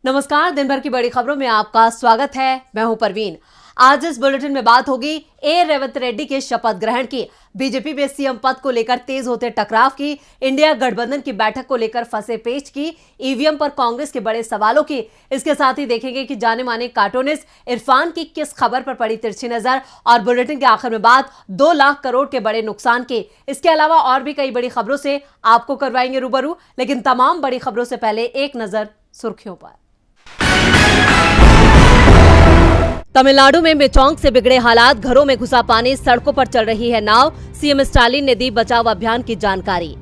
नमस्कार, दिन भर की बड़ी खबरों में आपका स्वागत है। मैं हूं परवीन। आज इस बुलेटिन में बात होगी रेवंत रेड्डी के शपथ ग्रहण की, बीजेपी में सीएम पद को लेकर तेज होते टकराव की, इंडिया गठबंधन की बैठक को लेकर फंसे पेच की, ईवीएम पर कांग्रेस के बड़े सवालों की। इसके साथ ही देखेंगे कि जाने माने कार्टूनिस्ट इरफान की किस खबर पर पड़ी तिरछी नजर, और बुलेटिन के आखिर में बात 2 लाख करोड़ के बड़े नुकसान की। इसके अलावा और भी कई बड़ी खबरों से आपको करवाएंगे रूबरू, लेकिन तमाम बड़ी खबरों से पहले एक नजर सुर्खियों पर। तमिलनाडु में मेचोंग से बिगड़े हालात, घरों में घुसा पानी, सड़कों पर चल रही है नाव, सीएम स्टालिन ने दी बचाव अभियान की जानकारी।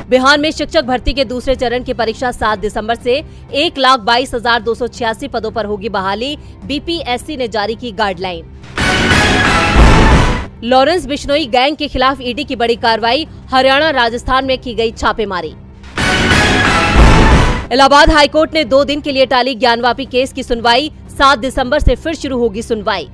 बिहार में शिक्षक भर्ती के दूसरे चरण की परीक्षा 7 दिसंबर से 1,22,286 पदों पर होगी बहाली, बीपीएससी ने जारी की गाइडलाइन। लॉरेंस बिश्नोई गैंग के खिलाफ ईडी की बड़ी कार्रवाई, हरियाणा राजस्थान में की गई छापेमारी। इलाहाबाद हाईकोर्ट ने 2 दिन के लिए टाली ज्ञानवापी केस की सुनवाई, 7 दिसंबर से फिर शुरू होगी सुनवाई।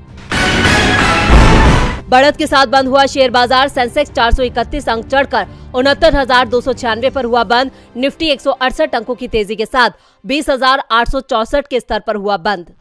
बढ़त के साथ बंद हुआ शेयर बाजार, सेंसेक्स 431 अंक चढ़कर 69,296 पर हुआ बंद, निफ्टी 168 अंकों की तेजी के साथ 20,864 के स्तर पर हुआ बंद।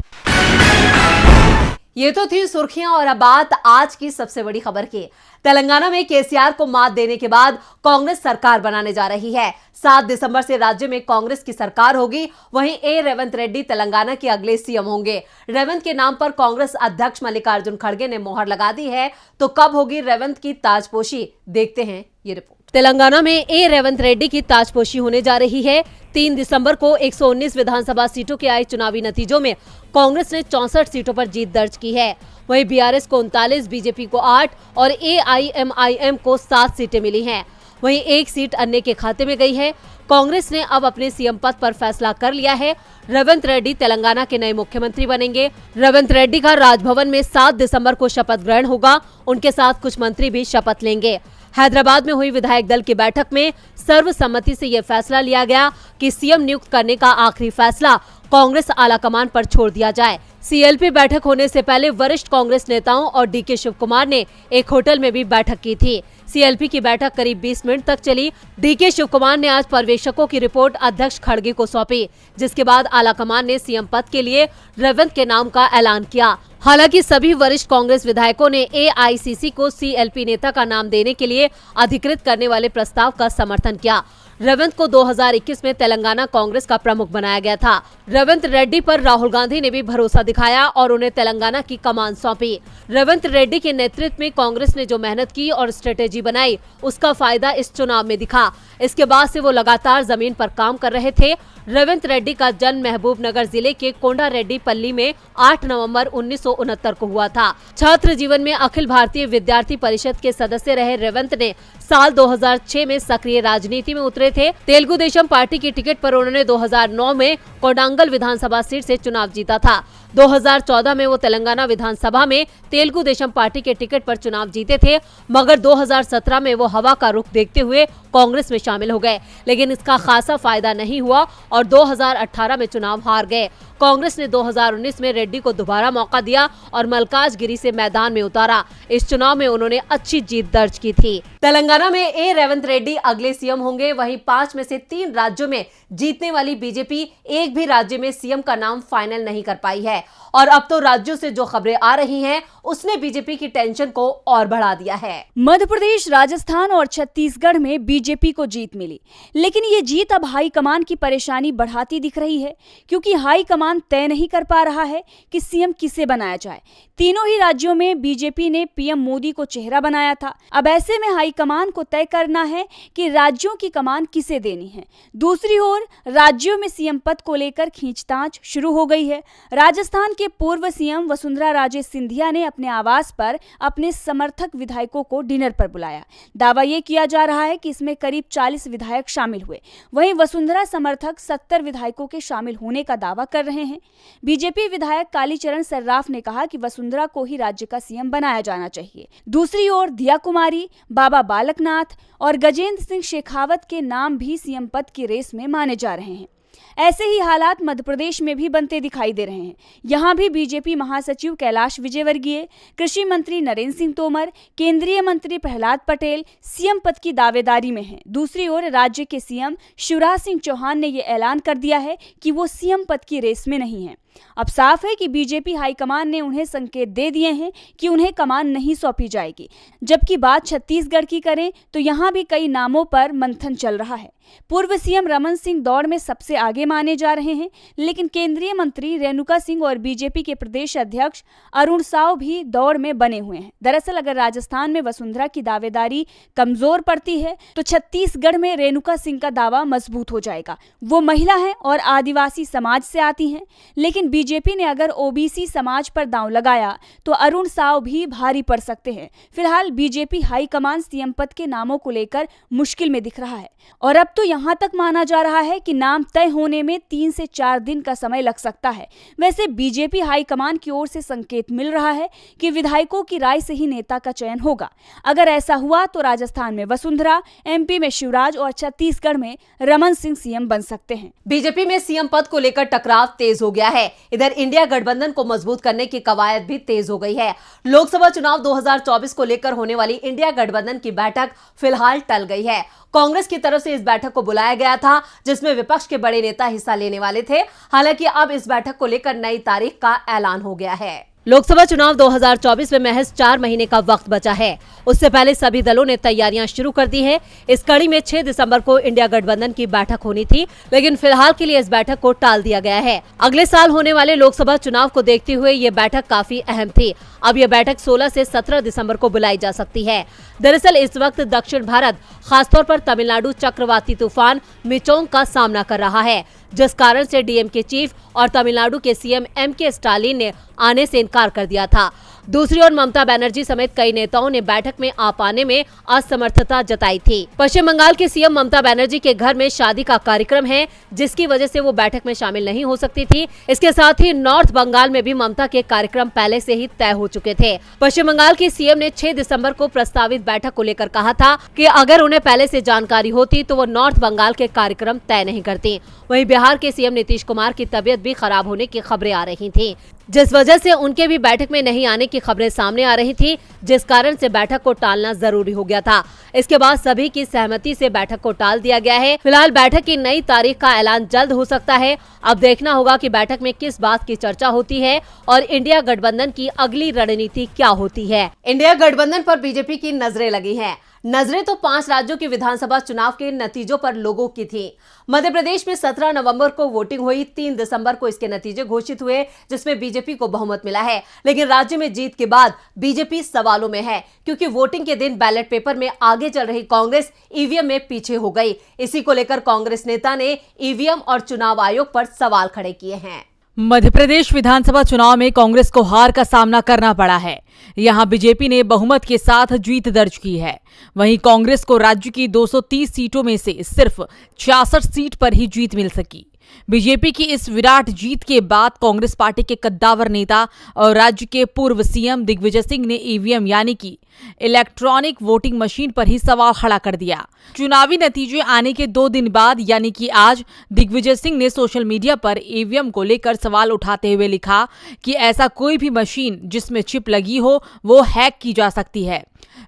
ये तो थी सुर्खियां, और अब बात आज की सबसे बड़ी खबर की। तेलंगाना में केसीआर को मात देने के बाद कांग्रेस सरकार बनाने जा रही है। 7 दिसंबर से राज्य में कांग्रेस की सरकार होगी। वहीं रेवंत रेड्डी तेलंगाना के अगले सीएम होंगे। रेवंत के नाम पर कांग्रेस अध्यक्ष मल्लिकार्जुन खड़गे ने मोहर लगा दी है। तो कब होगी रेवंत की ताजपोशी, देखते हैं ये रिपोर्ट। तेलंगाना में रेवंत रेड्डी की ताजपोशी होने जा रही है। 3 दिसंबर को 119 विधानसभा सीटों के आए चुनावी नतीजों में कांग्रेस ने 64 सीटों पर जीत दर्ज की है। वहीं बीआरएस को 39, बीजेपी को 8 और एआईएमआईएम को 7 सीटें मिली हैं। वहीं 1 सीट अन्य के खाते में गई है। कांग्रेस ने अब अपने सीएम पद पर फैसला कर लिया है। रेवंत रेड्डी तेलंगाना के नए मुख्यमंत्री बनेंगे। रेवंत रेड्डी का राजभवन में 7 दिसंबर को शपथ ग्रहण होगा। उनके साथ कुछ मंत्री भी शपथ लेंगे। हैदराबाद में हुई विधायक दल की बैठक में सर्वसम्मति से यह फैसला लिया गया कि सीएम नियुक्त करने का आखिरी फैसला कांग्रेस आलाकमान पर छोड़ दिया जाए। सीएलपी बैठक होने से पहले वरिष्ठ कांग्रेस नेताओं और डीके शिव कुमार ने एक होटल में भी बैठक की थी। सीएलपी की बैठक करीब 20 मिनट तक चली। डीके शिव कुमार ने आज पर्यवेक्षकों की रिपोर्ट अध्यक्ष खड़गे को सौंपी, जिसके बाद आलाकमान ने सीएम पद के लिए रेवंत के नाम का ऐलान किया। हालांकि सभी वरिष्ठ कांग्रेस विधायकों ने एआईसीसी को सीएलपी नेता का नाम देने के लिए अधिकृत करने वाले प्रस्ताव का समर्थन किया। रेवंत को 2021 में तेलंगाना कांग्रेस का प्रमुख बनाया गया था। रेवंत रेड्डी पर राहुल गांधी ने भी भरोसा दिखाया और उन्हें तेलंगाना की कमान सौंपी। रेवंत रेड्डी के नेतृत्व में कांग्रेस ने जो मेहनत की और स्ट्रेटेजी बनाई, उसका फायदा इस चुनाव में दिखा। इसके बाद से वो लगातार जमीन पर काम कर रहे थे। रेवंत रेड्डी का जन्म महबूब नगर जिले के कोंडा रेड्डी पल्ली में 8 नवंबर 1969 को हुआ था। छात्र जीवन में अखिल भारतीय विद्यार्थी परिषद के सदस्य रहे रेवंत ने साल 2006 में सक्रिय राजनीति में उतरे थे। तेलुगु देशम पार्टी की टिकट पर उन्होंने 2009 में कोडांगल विधानसभा सीट से चुनाव जीता था। 2014 में वो तेलंगाना विधानसभा में तेलुगु देशम पार्टी के टिकट पर चुनाव जीते थे, मगर 2017 में वो हवा का रुख देखते हुए कांग्रेस में शामिल हो गए, लेकिन इसका खासा फायदा नहीं हुआ और 2018 में चुनाव हार गए। कांग्रेस ने 2019 में रेड्डी को दोबारा मौका दिया और मल्काजगिरी से मैदान में उतारा। इस चुनाव में उन्होंने अच्छी जीत दर्ज की थी। तेलंगाना में रेवंत रेड्डी अगले सीएम होंगे। वहीं 5 में से 3 राज्यों में जीतने वाली बीजेपी एक भी राज्य में सीएम का नाम फाइनल नहीं कर पाई है, और अब तो राज्यों से जो खबरें आ रही हैं, उसने बीजेपी की टेंशन को और बढ़ा दिया है। मध्य प्रदेश, राजस्थान और छत्तीसगढ़ में बीजेपी को जीत मिली, लेकिन ये जीत अब हाईकमान की परेशानी बढ़ाती दिख रही है, क्योंकि हाईकमान तय नहीं कर पा रहा है कि सीएम किसे बनाया जाए। तीनों ही राज्यों में बीजेपी ने पीएम मोदी को चेहरा बनाया था। अब ऐसे में हाईकमान को तय करना है कि राज्यों की कमान किसे देनी है। दूसरी ओर राज्यों में सीएम पद को लेकर खींचतान शुरू हो गई है। राजस्थान के पूर्व सीएम वसुंधरा राजे सिंधिया ने अपने आवास पर अपने समर्थक विधायकों को डिनर पर बुलाया। दावा ये किया जा रहा है कि इसमें करीब 40 विधायक शामिल हुए। वहीं वसुंधरा समर्थक 70 विधायकों के शामिल होने का दावा कर रहे हैं। बीजेपी विधायक कालीचरण सर्राफ ने कहा कि वसुंधरा को ही राज्य का सीएम बनाया जाना चाहिए। दूसरी ओर दिया कुमारी, बाबा बालकनाथ और गजेंद्र सिंह शेखावत के नाम भी सीएम पद की रेस में माने जा रहे हैं। ऐसे ही हालात मध्य प्रदेश में भी बनते दिखाई दे रहे हैं। यहाँ भी बीजेपी महासचिव कैलाश विजयवर्गीय, कृषि मंत्री नरेंद्र सिंह तोमर, केंद्रीय मंत्री प्रहलाद पटेल सीएम पद की दावेदारी में हैं। दूसरी ओर राज्य के सीएम शिवराज सिंह चौहान ने ये ऐलान कर दिया है कि वो सीएम पद की रेस में नहीं है। अब साफ है कि बीजेपी हाईकमान ने उन्हें संकेत दे दिए हैं कि उन्हें कमान नहीं सौंपी जाएगी। जबकि बात छत्तीसगढ़ की करें तो यहाँ भी कई नामों पर मंथन चल रहा है। पूर्व सीएम रमन सिंह दौड़ में सबसे आगे माने जा रहे हैं, लेकिन केंद्रीय मंत्री रेणुका सिंह और बीजेपी के प्रदेश अध्यक्ष अरुण साव भी दौड़ में बने हुए हैं। दरअसल अगर राजस्थान में वसुंधरा की दावेदारी कमजोर पड़ती है तो छत्तीसगढ़ में रेणुका सिंह का दावा मजबूत हो जाएगा। वो महिला हैं और आदिवासी समाज से आती हैं, लेकिन बीजेपी ने अगर ओबीसी समाज पर दांव लगाया तो अरुण साव भी भारी पड़ सकते हैं। फिलहाल बीजेपी हाईकमान सीएम पद के नामों को लेकर मुश्किल में दिख रहा है और अब तो यहां तक माना जा रहा है कि नाम तय होने में 3 से 4 दिन का समय लग सकता है। वैसे बीजेपी हाईकमान की ओर से संकेत मिल रहा है कि विधायकों की राय से ही नेता का चयन होगा। अगर ऐसा हुआ तो राजस्थान में वसुंधरा, एमपी में शिवराज और छत्तीसगढ़ में रमन सिंह सीएम बन सकते हैं। बीजेपी में सीएम पद को लेकर टकराव तेज हो गया है। इधर इंडिया गठबंधन को मजबूत करने की कवायद भी तेज हो गई है। लोकसभा चुनाव 2024 को लेकर होने वाली इंडिया गठबंधन की बैठक फिलहाल टल गई है। कांग्रेस की तरफ से इस बैठक को बुलाया गया था, जिसमें विपक्ष के बड़े नेता हिस्सा लेने वाले थे। हालांकि अब इस बैठक को लेकर नई तारीख का ऐलान हो गया है। लोकसभा चुनाव 2024 में महज 4 महीने का वक्त बचा है। उससे पहले सभी दलों ने तैयारियां शुरू कर दी हैं। इस कड़ी में 6 दिसंबर को इंडिया गठबंधन की बैठक होनी थी, लेकिन फिलहाल के लिए इस बैठक को टाल दिया गया है। अगले साल होने वाले लोकसभा चुनाव को देखते हुए ये बैठक काफी अहम थी। अब यह बैठक 16 से 17 दिसंबर को बुलाई जा सकती है। दरअसल इस वक्त दक्षिण भारत, खासतौर पर तमिलनाडु चक्रवाती तूफान मिचोंग का सामना कर रहा है, जिस कारण से डीएमके चीफ और तमिलनाडु के सीएम एमके स्टालिन ने आने से इनकार कर दिया था। दूसरी ओर ममता बनर्जी समेत कई नेताओं ने बैठक में आ पाने में असमर्थता जताई थी। पश्चिम बंगाल के सीएम ममता बनर्जी के घर में शादी का कार्यक्रम है, जिसकी वजह से वो बैठक में शामिल नहीं हो सकती थी। इसके साथ ही नॉर्थ बंगाल में भी ममता के कार्यक्रम पहले से ही तय हो चुके थे। पश्चिम बंगाल के सीएम ने 6 दिसंबर को प्रस्तावित बैठक को लेकर कहा था कि अगर उन्हें पहले से जानकारी होती तो वो नॉर्थ बंगाल के कार्यक्रम तय नहीं करती। वहीं बिहार के सीएम नीतीश कुमार की तबीयत भी खराब होने की खबरें आ रही थी, जिस वजह से उनके भी बैठक में नहीं आने की खबरें सामने आ रही थी, जिस कारण से बैठक को टालना जरूरी हो गया था। इसके बाद सभी की सहमति से बैठक को टाल दिया गया है। फिलहाल बैठक की नई तारीख का ऐलान जल्द हो सकता है। अब देखना होगा कि बैठक में किस बात की चर्चा होती है और इंडिया गठबंधन की अगली रणनीति क्या होती है। इंडिया गठबंधन पर बीजेपी की नजरें लगी हैं। नजरें तो 5 राज्यों के विधानसभा चुनाव के नतीजों पर लोगों की थी। मध्य प्रदेश में 17 नवंबर को वोटिंग हुई, 3 दिसंबर को इसके नतीजे घोषित हुए, जिसमें बीजेपी को बहुमत मिला है। लेकिन राज्य में जीत के बाद बीजेपी सवालों में है, क्योंकि वोटिंग के दिन बैलेट पेपर में आगे चल रही कांग्रेस ईवीएम में पीछे हो गई। इसी को लेकर कांग्रेस नेता ने ईवीएम और चुनाव आयोग पर सवाल खड़े किए हैं। मध्य प्रदेश विधानसभा चुनाव में कांग्रेस को हार का सामना करना पड़ा है। यहां बीजेपी ने बहुमत के साथ जीत दर्ज की है। वहीं कांग्रेस को राज्य की 230 सीटों में से सिर्फ 66 सीट पर ही जीत मिल सकी। बीजेपी की इस विराट जीत के बाद कांग्रेस पार्टी के कद्दावर नेता और राज्य के पूर्व सीएम दिग्विजय सिंह ने ईवीएम यानी कि इलेक्ट्रॉनिक वोटिंग मशीन पर ही सवाल खड़ा कर दिया। चुनावी नतीजे आने के 2 दिन बाद यानी कि आज दिग्विजय सिंह ने सोशल मीडिया पर ईवीएम को लेकर सवाल उठाते हुए लिखा कि ऐसा कोई भी मशीन जिसमें चिप लगी हो वो हैक की जा सकती है।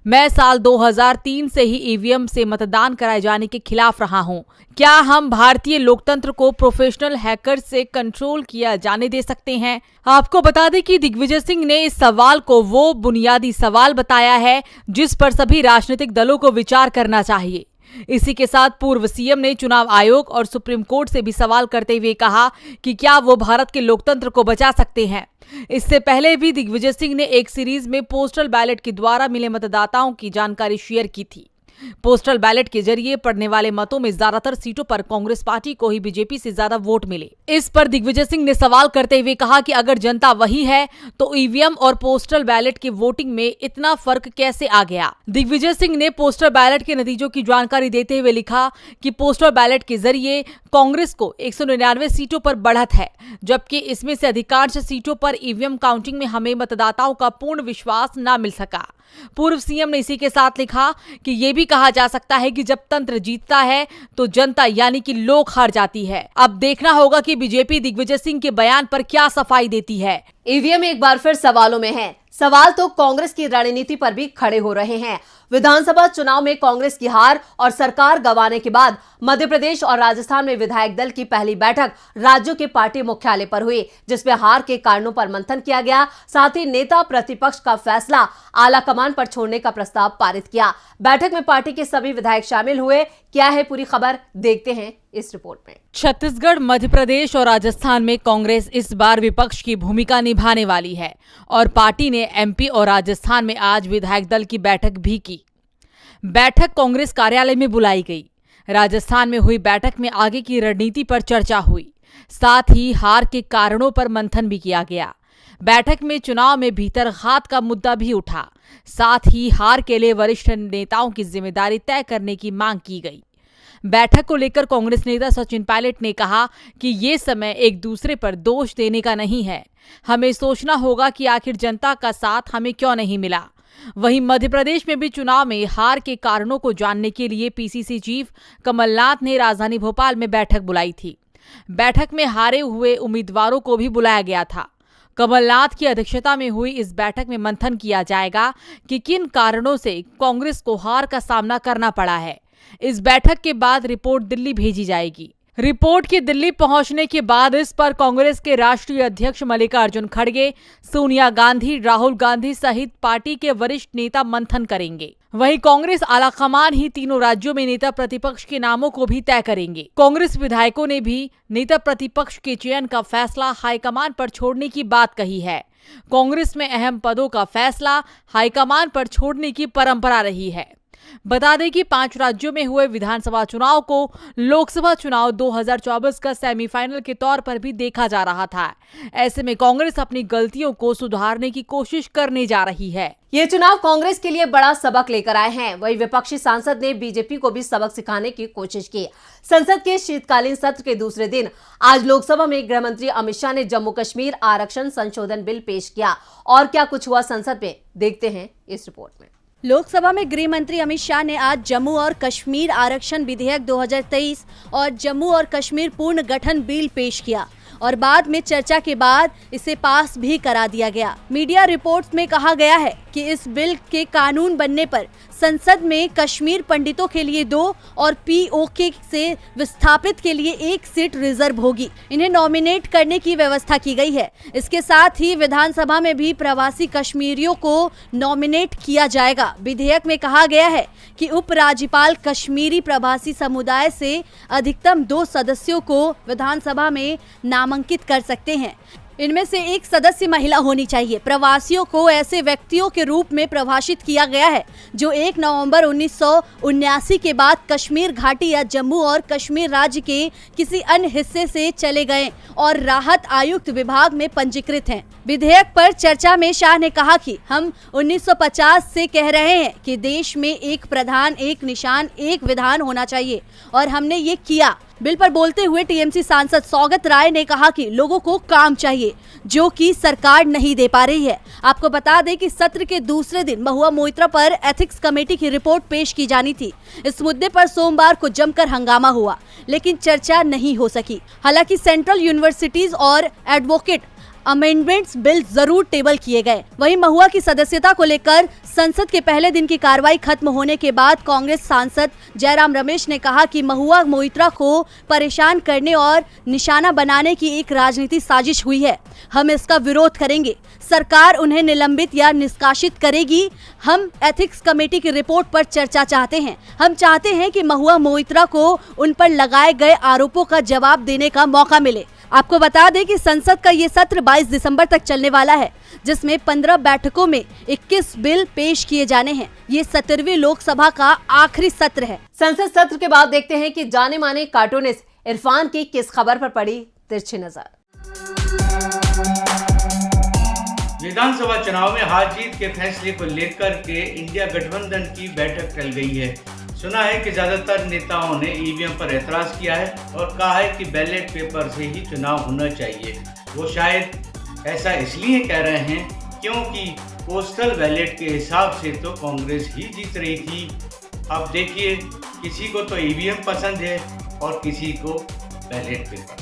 मैं साल 2003 से ही ईवीएम से मतदान कराए जाने के खिलाफ रहा हूं। क्या हम भारतीय लोकतंत्र को प्रोफेशनल हैकर से कंट्रोल किया जाने दे सकते हैं? आपको बता दें कि दिग्विजय सिंह ने इस सवाल को वो बुनियादी सवाल बताया है जिस पर सभी राजनीतिक दलों को विचार करना चाहिए। इसी के साथ पूर्व सीएम ने चुनाव आयोग और सुप्रीम कोर्ट से भी सवाल करते हुए कहा कि क्या वो भारत के लोकतंत्र को बचा सकते हैं। इससे पहले भी दिग्विजय सिंह ने एक सीरीज में पोस्टल बैलेट के द्वारा मिले मतदाताओं की जानकारी शेयर की थी। पोस्टल बैलेट के जरिए पड़ने वाले मतों में ज्यादातर सीटों पर कांग्रेस पार्टी को ही बीजेपी से ज्यादा वोट मिले। इस पर दिग्विजय सिंह ने सवाल करते हुए कहा कि अगर जनता वही है तो ईवीएम और पोस्टल बैलेट की वोटिंग में इतना फर्क कैसे आ गया। दिग्विजय सिंह ने पोस्टल बैलेट के नतीजों की जानकारी देते हुए लिखा कि पोस्टल बैलेट के जरिए कांग्रेस को 199 सीटों पर बढ़त है, जबकि इसमें से अधिकांश सीटों पर ईवीएम काउंटिंग में हमें मतदाताओं का पूर्ण विश्वास न मिल सका। पूर्व सीएम ने इसी के साथ लिखा कि ये भी कहा जा सकता है कि जब तंत्र जीतता है तो जनता यानी कि लोग हार जाती है। अब देखना होगा कि बीजेपी दिग्विजय सिंह के बयान पर क्या सफाई देती है। ईवीएम एक बार फिर सवालों में है। सवाल तो कांग्रेस की रणनीति पर भी खड़े हो रहे हैं। विधानसभा चुनाव में कांग्रेस की हार और सरकार गंवाने के बाद मध्य प्रदेश और राजस्थान में विधायक दल की पहली बैठक राज्यों के पार्टी मुख्यालय पर हुई, जिसमें हार के कारणों पर मंथन किया गया। साथ ही नेता प्रतिपक्ष का फैसला आला कमान पर छोड़ने का प्रस्ताव पारित किया। बैठक में पार्टी के सभी विधायक शामिल हुए। क्या है पूरी खबर, देखते हैं इस रिपोर्ट में। छत्तीसगढ़, मध्य प्रदेश और राजस्थान में कांग्रेस इस बार विपक्ष की भूमिका निभाने वाली है और पार्टी ने एमपी और राजस्थान में आज विधायक दल की बैठक भी की। बैठक कांग्रेस कार्यालय में बुलाई गई। राजस्थान में हुई बैठक में आगे की रणनीति पर चर्चा हुई, साथ ही हार के कारणों पर मंथन भी किया गया। बैठक में चुनाव में भीतरघात का मुद्दा भी उठा, साथ ही हार के लिए वरिष्ठ नेताओं की जिम्मेदारी तय करने की मांग की गई। बैठक को लेकर कांग्रेस नेता सचिन पायलट ने कहा कि ये समय एक दूसरे पर दोष देने का नहीं है, हमें सोचना होगा कि आखिर जनता का साथ हमें क्यों नहीं मिला। वहीं मध्य प्रदेश में भी चुनाव में हार के कारणों को जानने के लिए पीसीसी चीफ कमलनाथ ने राजधानी भोपाल में बैठक बुलाई थी। बैठक में हारे हुए उम्मीदवारों को भी बुलाया गया था। कमलनाथ की अध्यक्षता में हुई इस बैठक में मंथन किया जाएगा कि किन कारणों से कांग्रेस को हार का सामना करना पड़ा है। इस बैठक के बाद रिपोर्ट दिल्ली भेजी जाएगी। रिपोर्ट के दिल्ली पहुंचने के बाद इस पर कांग्रेस के राष्ट्रीय अध्यक्ष मल्लिकार्जुन खड़गे, सोनिया गांधी, राहुल गांधी सहित पार्टी के वरिष्ठ नेता मंथन करेंगे। वहीं कांग्रेस आलाकमान ही तीनों राज्यों में नेता प्रतिपक्ष के नामों को भी तय करेंगे। कांग्रेस विधायकों ने भी नेता प्रतिपक्ष के चयन का फैसला हाईकमान पर छोड़ने की बात कही है। कांग्रेस में अहम पदों का फैसला हाईकमान पर छोड़ने की परंपरा रही है। बता दें कि 5 राज्यों में हुए विधानसभा चुनाव को लोकसभा चुनाव 2024 का सेमीफाइनल के तौर पर भी देखा जा रहा था। ऐसे में कांग्रेस अपनी गलतियों को सुधारने की कोशिश करने जा रही है। ये चुनाव कांग्रेस के लिए बड़ा सबक लेकर आए हैं। वही विपक्षी सांसद ने बीजेपी को भी सबक सिखाने की कोशिश की। संसद के शीतकालीन सत्र के दूसरे दिन आज लोकसभा में गृह मंत्री अमित शाह ने जम्मू कश्मीर आरक्षण संशोधन बिल पेश किया। और क्या कुछ हुआ संसद में, देखते हैं इस रिपोर्ट में। लोकसभा में गृह मंत्री अमित शाह ने आज जम्मू और कश्मीर आरक्षण विधेयक 2023 और जम्मू और कश्मीर पूर्ण गठन बिल पेश किया और बाद में चर्चा के बाद इसे पास भी करा दिया गया। मीडिया रिपोर्ट्स में कहा गया है कि इस बिल के कानून बनने पर संसद में कश्मीर पंडितों के लिए 2 और पीओके से विस्थापित के लिए 1 सीट रिजर्व होगी। इन्हें नॉमिनेट करने की व्यवस्था की गई है। इसके साथ ही विधानसभा में भी प्रवासी कश्मीरियों को नॉमिनेट किया जाएगा। विधेयक में कहा गया है कि उपराज्यपाल कश्मीरी प्रवासी समुदाय से अधिकतम 2 सदस्यों को विधानसभा में नामांकित कर सकते हैं। इनमें से 1 सदस्य महिला होनी चाहिए। प्रवासियों को ऐसे व्यक्तियों के रूप में परिभाषित किया गया है जो 1 नवंबर 1979 के बाद कश्मीर घाटी या जम्मू और कश्मीर राज्य के किसी अन्य हिस्से से चले गए और राहत आयुक्त विभाग में पंजीकृत हैं। विधेयक पर चर्चा में शाह ने कहा कि हम 1950 से कह रहे हैं कि देश में एक प्रधान, एक निशान, एक विधान होना चाहिए और हमने ये किया। बिल पर बोलते हुए टीएमसी सांसद सौगत राय ने कहा कि लोगों को काम चाहिए जो कि सरकार नहीं दे पा रही है। आपको बता दें कि सत्र के दूसरे दिन महुआ मोइत्रा पर एथिक्स कमेटी की रिपोर्ट पेश की जानी थी। इस मुद्दे पर सोमवार को जमकर हंगामा हुआ, लेकिन चर्चा नहीं हो सकी। हालांकि सेंट्रल यूनिवर्सिटीज और एडवोकेट अमेंडमेंट्स बिल जरूर टेबल किए गए। वहीं महुआ की सदस्यता को लेकर संसद के पहले दिन की कार्रवाई खत्म होने के बाद कांग्रेस सांसद जयराम रमेश ने कहा कि महुआ मोइत्रा को परेशान करने और निशाना बनाने की एक राजनीतिक साजिश हुई है। हम इसका विरोध करेंगे। सरकार उन्हें निलंबित या निष्कासित करेगी। हम एथिक्स कमेटी की रिपोर्ट पर चर्चा चाहते हैं। हम चाहते हैं कि महुआ मोइत्रा को उन पर लगाए गए आरोपों का जवाब देने का मौका मिले। आपको बता दें कि संसद का ये सत्र 22 दिसंबर तक चलने वाला है, जिसमें 15 बैठकों में 21 बिल पेश किए जाने हैं। ये 17वीं लोकसभा का आखिरी सत्र है। संसद सत्र के बाद देखते हैं कि जाने माने कार्टूनिस्ट इरफान की किस खबर पर पड़ी तिरछी नजर। विधानसभा चुनाव में हार जीत के फैसले को लेकर के इंडिया गठबंधन की बैठक टल गई है। सुना है कि ज्यादातर नेताओं ने ईवीएम पर एतराज किया है और कहा है कि बैलेट पेपर से ही चुनाव होना चाहिए। वो शायद ऐसा इसलिए कह रहे हैं क्योंकि पोस्टल बैलेट के हिसाब से तो कांग्रेस ही जीत रही थी। अब देखिए, किसी को तो ईवीएम पसंद है और किसी को बैलेट पेपर।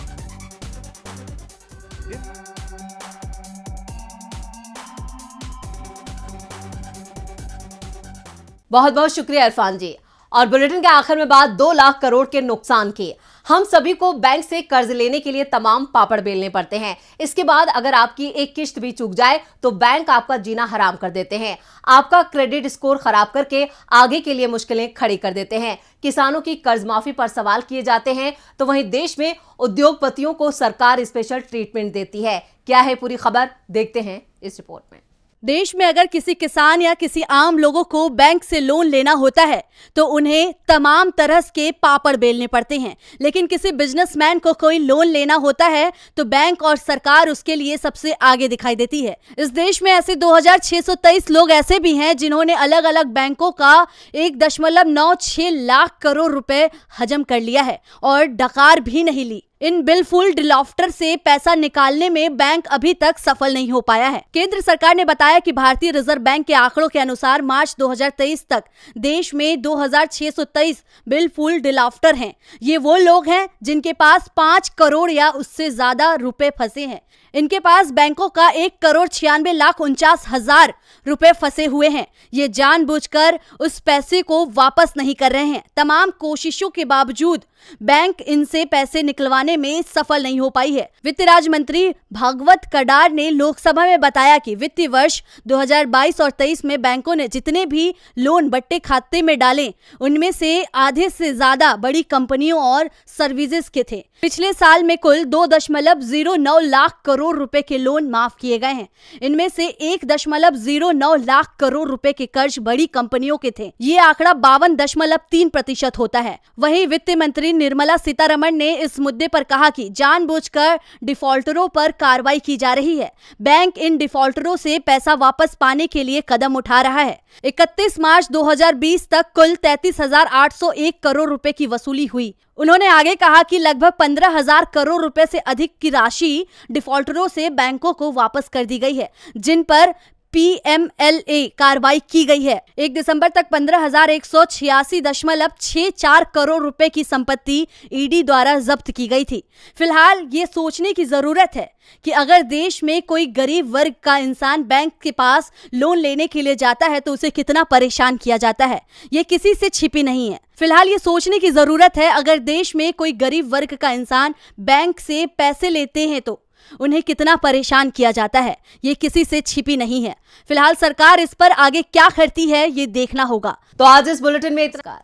बहुत बहुत शुक्रिया इरफान जी। और बुलेटिन के आखिर में बात 2 लाख करोड़ के नुकसान की। हम सभी को बैंक से कर्ज लेने के लिए तमाम पापड़ बेलने पड़ते हैं। इसके बाद अगर आपकी एक किश्त भी चूक जाए तो बैंक आपका जीना हराम कर देते हैं, आपका क्रेडिट स्कोर खराब करके आगे के लिए मुश्किलें खड़ी कर देते हैं। किसानों की कर्ज माफी पर सवाल किए जाते हैं तो वहीं देश में उद्योगपतियों को सरकार स्पेशल ट्रीटमेंट देती है। क्या है पूरी खबर, देखते हैं इस रिपोर्ट में। देश में अगर किसी किसान या किसी आम लोगों को बैंक से लोन लेना होता है तो उन्हें तमाम तरह के पापड़ बेलने पड़ते हैं, लेकिन किसी बिजनेसमैन को कोई लोन लेना होता है तो बैंक और सरकार उसके लिए सबसे आगे दिखाई देती है। इस देश में ऐसे 2623 लोग ऐसे भी हैं जिन्होंने अलग अलग बैंकों का 1.96 लाख करोड़ रुपए हजम कर लिया है और डकार भी नहीं ली। इन बिलफुल डिफॉल्टर से पैसा निकालने में बैंक अभी तक सफल नहीं हो पाया है। केंद्र सरकार ने बताया कि भारतीय रिजर्व बैंक के आंकड़ों के अनुसार मार्च 2023 तक देश में 2623 बिलफुल डिफॉल्टर हैं। ये वो लोग हैं जिनके पास 5 करोड़ या उससे ज्यादा रुपए फंसे हैं। इनके पास बैंकों का 1,96,49,000 रुपए फंसे हुए हैं। ये जानबूझकर उस पैसे को वापस नहीं कर रहे हैं। तमाम कोशिशों के बावजूद बैंक इनसे पैसे निकलवाने में सफल नहीं हो पाई है। वित्त राज्य मंत्री भागवत कडार ने लोकसभा में बताया कि वित्तीय वर्ष 2022 और 23 में बैंकों ने जितने भी लोन बट्टे खाते में डाले उनमें से आधे से ज्यादा बड़ी कंपनियों और सर्विसेज के थे। पिछले साल में कुल 2.09 लाख करोड़ रुपए के लोन माफ किए गए हैं। इनमें से 1.09 लाख करोड़ रुपए के कर्ज बड़ी कंपनियों के थे। ये आंकड़ा 52.3% होता है। वहीं वित्त मंत्री निर्मला सीतारमण ने इस मुद्दे पर कहा कि जानबूझकर डिफॉल्टरों पर कार्रवाई की जा रही है। बैंक इन डिफॉल्टरों से पैसा वापस पाने के लिए कदम उठा रहा है। 31 मार्च 2020 तक कुल 33,801 करोड़ रुपए की वसूली हुई। उन्होंने आगे कहा कि लगभग 15,000 करोड़ रुपए से अधिक की राशि डिफॉल्टरों से बैंकों को वापस कर दी गई है, जिन पर PMLA कार्रवाई की गई है। 1 दिसंबर तक 15,186.64 करोड़ रुपए की संपत्ति ईडी द्वारा जब्त की गई थी। फिलहाल ये सोचने की जरूरत है कि अगर देश में कोई गरीब वर्ग का इंसान बैंक के पास लोन लेने के लिए जाता है तो उसे कितना परेशान किया जाता है, ये किसी से छिपी नहीं है। फिलहाल ये सोचने की जरूरत है, अगर देश में कोई गरीब वर्ग का इंसान बैंक से पैसे लेते हैं तो उन्हें कितना परेशान किया जाता है, ये किसी से छिपी नहीं है। फिलहाल सरकार इस पर आगे क्या करती है ये देखना होगा। तो आज इस बुलेटिन में इतना।